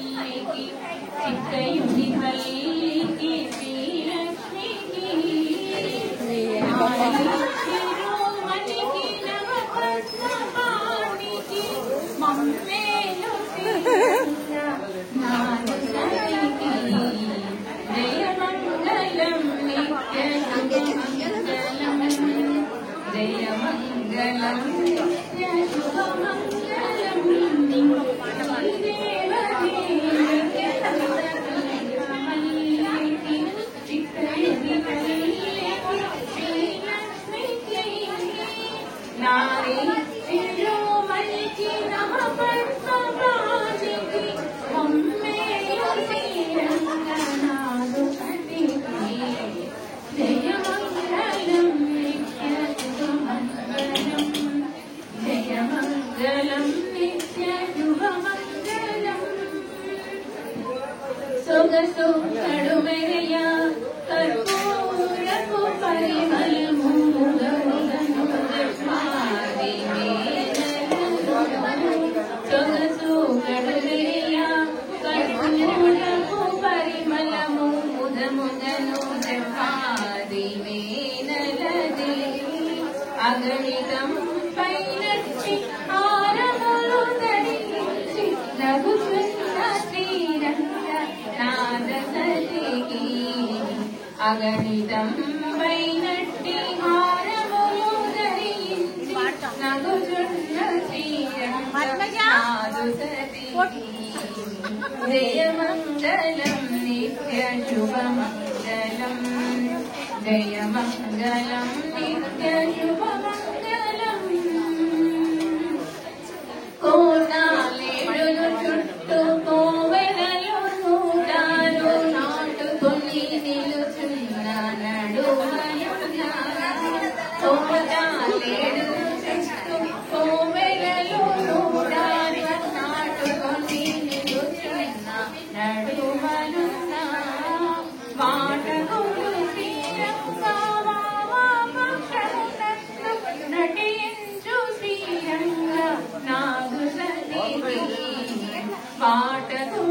తల్లికి చిత్తయుని తల్లికి శ్రీలక్ష్మికి శిరోమణికి నవపద్మపాణికి మమ్మేలు నాలుసరికి జయమంగళం నిత్యశుభమంగళం జయమంగళం నిత్యశుభమంగళం నారీ శిరోమణికి నవపద్మపాణికి మమ్మేలు శ్రీరంగనాథునికి జయమంగళం నిత్యశుభమంగళం జయమంగళం నిత్యశుభమంగళం సొగసు కడుమెరయ కర్పూరపు పరిమళము సొగసు కడుమెరయ కర్పూరపు పరిమళము ముదముదను జపాది వేనలది అగణితం పైనచ్చి ఆరములు ధరించి రఘుకృష్ణ శ్రీరంగ నాదసలికి అగణితం పైనట్టి ఆరములు ధరించి రఘుకృష్ణ శ్రీరంగ నాదసలికి జయమంగళం నిత్య శుభమంగళం జయమంగళం నిత్య శుభమంగళం కోటాలేడులు చుట్టూ కోవెలలు నూటాలు నాటుకొని నిలుచున్న నడుమయున్న కోటాలేడులు చుట్టూ కోవెలలు నూటాలు నాటుకొని నిలుచున్న నడుమయున్న వాటకులు నటించు శ్రీరంగ నాదు సరికి పాటకు